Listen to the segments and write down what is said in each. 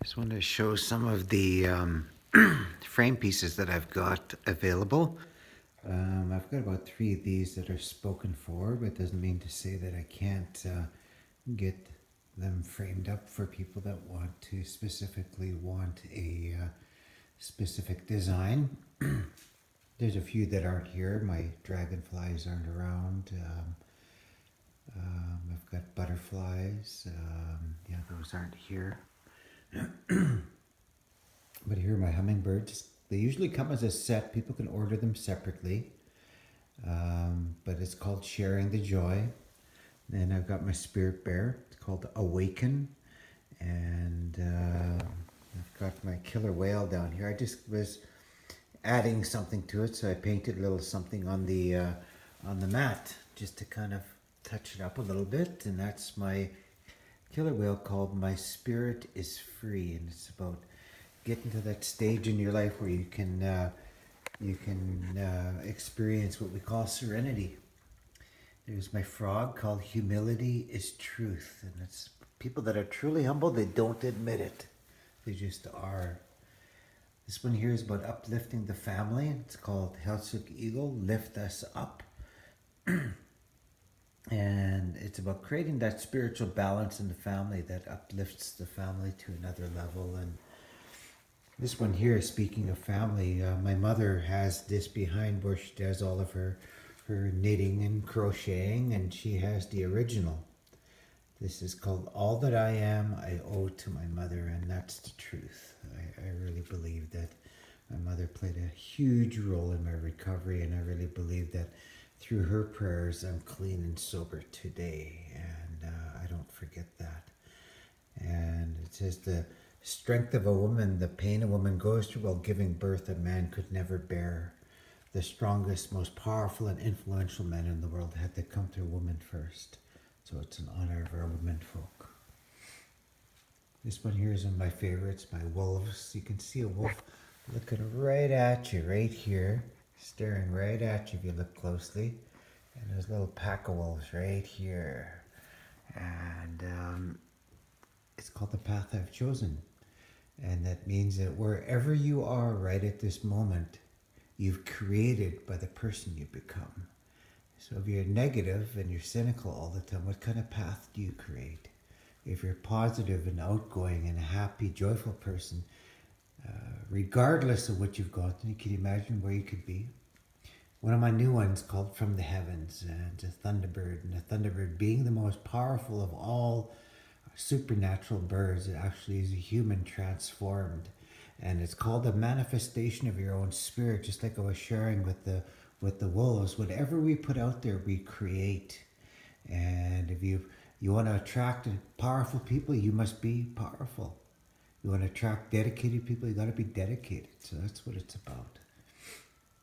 Just want to show some of the frame pieces that I've got available. I've got about 3 of these that are spoken for, but doesn't mean to say that I can't get them framed up for people that specifically want a specific design. There's a few that aren't here. My dragonflies aren't around. I've got butterflies. Yeah, those aren't here. But here are my hummingbirds. They usually come as a set. People can order them separately. But it's called Sharing the Joy. Then I've got my spirit bear. It's called Awaken. And I've got my killer whale down here. I just was adding something to it, so I painted a little something on the mat just to kind of touch it up a little bit. And that's my killer whale called My Spirit is Free. And it's about getting to that stage in your life where you can experience what we call serenity. There's my frog called Humility is Truth, and it's people that are truly humble. They don't admit it; they just are. This one here is about uplifting the family. It's called Heiltsuk Eagle, Lift Us Up. And it's about creating that spiritual balance in the family that uplifts the family to another level. And this one here, speaking of family, my mother has this behind where she does all of her knitting and crocheting, and she has the original. This is called All That I Am, I Owe to My Mother, and that's the truth. I really believe that my mother played a huge role in my recovery, and I really believe that through her prayers, I'm clean and sober today, and I don't forget that. And it says the strength of a woman, the pain a woman goes through while giving birth, a man could never bear. The strongest, most powerful, and influential men in the world had to come through a woman first. So it's an honor of our women folk. This one here is one of my favorites, my wolves. You can see a wolf looking right at you, right here, staring right at you if you look closely. And there's a little pack of wolves right here. And it's called the path I've chosen. And that means that wherever you are right at this moment, you've created by the person you become. So if you're negative and you're cynical all the time, what kind of path do you create? If you're positive and outgoing and a happy, joyful person, regardless of what you've gone through, can you imagine where you could be? One of my new ones called From the Heavens, and it's a thunderbird. And the thunderbird, being the most powerful of all supernatural birds, it actually is a human transformed. And it's called a manifestation of your own spirit, just like I was sharing with the wolves. Whatever we put out there, we create. And if you want to attract powerful people, you must be powerful. You want to attract dedicated people, you got to be dedicated. So that's what it's about.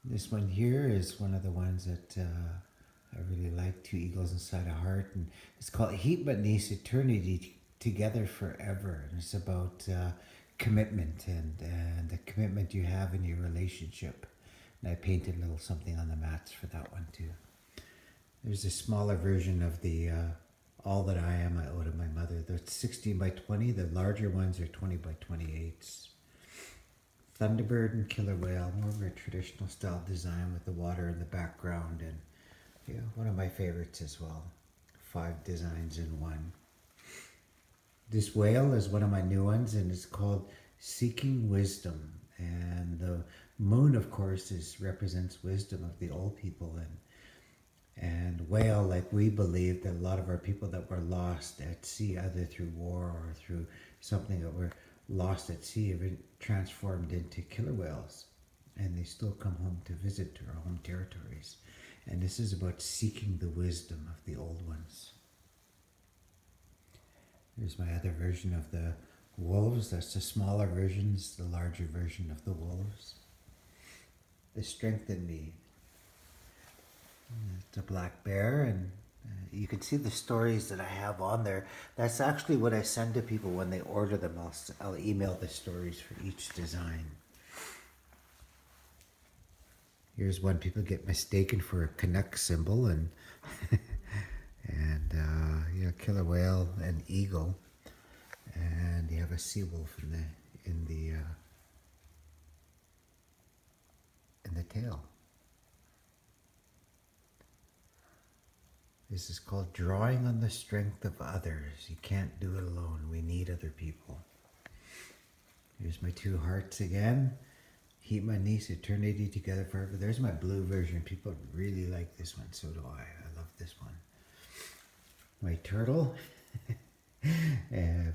This one here is one of the ones that I really like, Two Eagles Inside a Heart. And it's called Heat Beneath Eternity Together Forever. And it's about commitment and the commitment you have in your relationship. And I painted a little something on the mats for that one too. There's a smaller version of the All That I Am, I Owe to My Mother. That's 16 by 20. The larger ones are 20 by 28s. Thunderbird and killer whale, more of a traditional style design with the water in the background, and yeah, one of my favorites as well. 5 designs in one. This whale is one of my new ones, and it's called Seeking Wisdom. And the moon, of course, represents wisdom of the old people, and whale, like we believe that a lot of our people that were lost at sea, either through war or through something that were lost at sea, have been transformed into killer whales, and they still come home to visit to our home territories. And this is about seeking the wisdom of the old ones. Here's my other version of the wolves. That's the smaller versions, the larger version of the wolves. The Strength in Me. It's a black bear, and you can see the stories that I have on there. That's actually what I send to people when they order them. I'll email the stories for each design. Here's one people get mistaken for a Canuck symbol, and and yeah, killer whale and eagle. And you have a sea wolf in the tail. This is called drawing on the strength of others. You can't do it alone. We need other people. Here's my two hearts again. Keep my niece, eternity together forever. There's my blue version. People really like this one. So do I. I love this one. My turtle.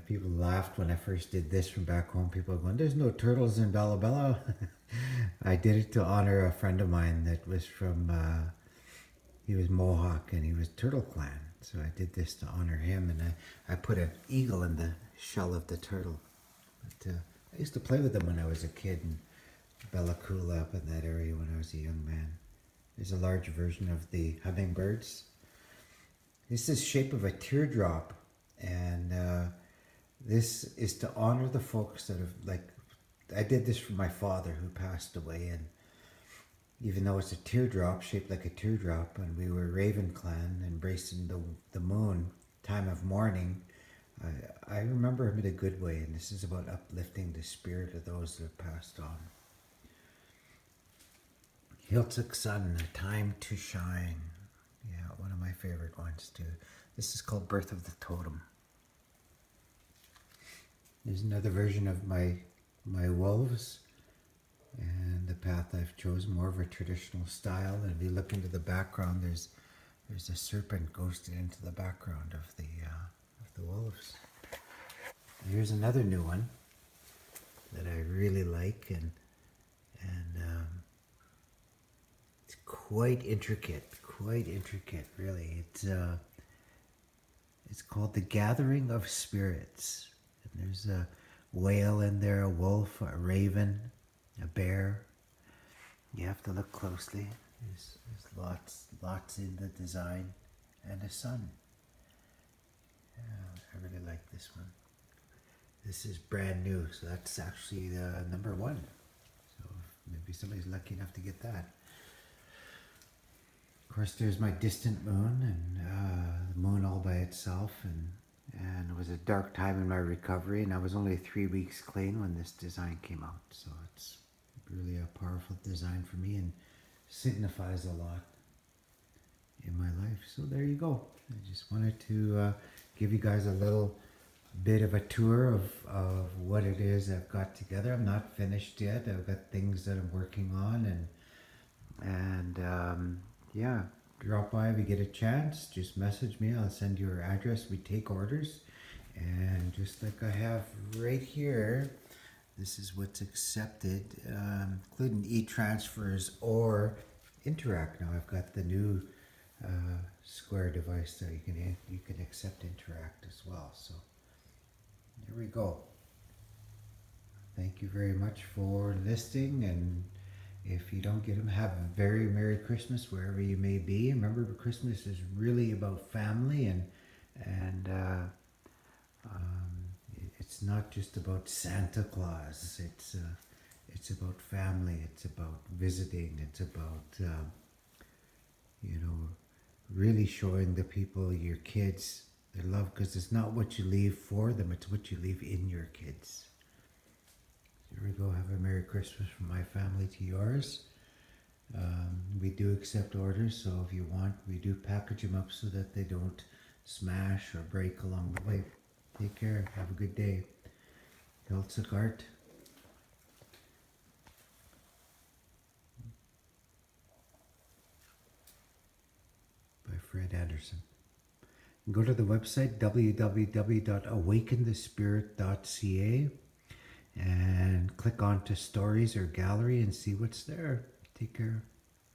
People laughed when I first did this from back home. People were going, there's no turtles in Bella Bella. I did it to honor a friend of mine that was from, he was Mohawk and he was Turtle Clan. So I did this to honor him, and I put an eagle in the shell of the turtle. But I used to play with them when I was a kid in Bella Coola up in that area when I was a young man. There's a large version of the hummingbirds. This is shape of a teardrop, and this is to honor the folks that have, like, I did this for my father who passed away, and even though it's a teardrop, shaped like a teardrop, and we were Raven Clan, embracing the moon, time of mourning, I remember him in a good way, and this is about uplifting the spirit of those that have passed on. Heiltsuk sun, a time to shine. Yeah, one of my favorite ones too. This is called Birth of the Totem. There's another version of my wolves and the path I've chosen, more of a traditional style. And if you look into the background, there's a serpent ghosted into the background of the wolves. Here's another new one that I really like, and it's quite intricate, really. It's called The Gathering of Spirits. And there's a whale in there, a wolf, a raven, a bear. You have to look closely. There's lots in the design, and a sun. Yeah, I really like this one. This is brand new, so that's actually the number 1. So maybe somebody's lucky enough to get that. Of course, there's my distant moon, and the moon all by itself, and it was a dark time in my recovery, and I was only 3 weeks clean when this design came out. So it's really a powerful design for me and signifies a lot in my life. So there you go. I just wanted to give you guys a little bit of a tour of what it is I've got together. I'm not finished yet. I've got things that I'm working on, and yeah, drop by if you get a chance. Just message me. I'll send you your address. We take orders, and just like I have right here, this is what's accepted, including e-transfers or Interact. Now I've got the new Square device that you can accept Interact as well. So there we go. Thank you very much for listening, and if you don't get them, have a very Merry Christmas wherever you may be. Remember, Christmas is really about family, and it's not just about Santa Claus. It's about family. It's about visiting. It's about really showing the people, your kids, their love, because it's not what you leave for them, it's what you leave in your kids. Here we go. Have a Merry Christmas from my family to yours. We do accept orders, so if you want, we do package them up so that they don't smash or break along the way. Take care. Have a good day. Heiltsuk art. By Fred Anderson. Go to the website www.awakenthespirit.ca and click on to stories or gallery and see what's there. Take care.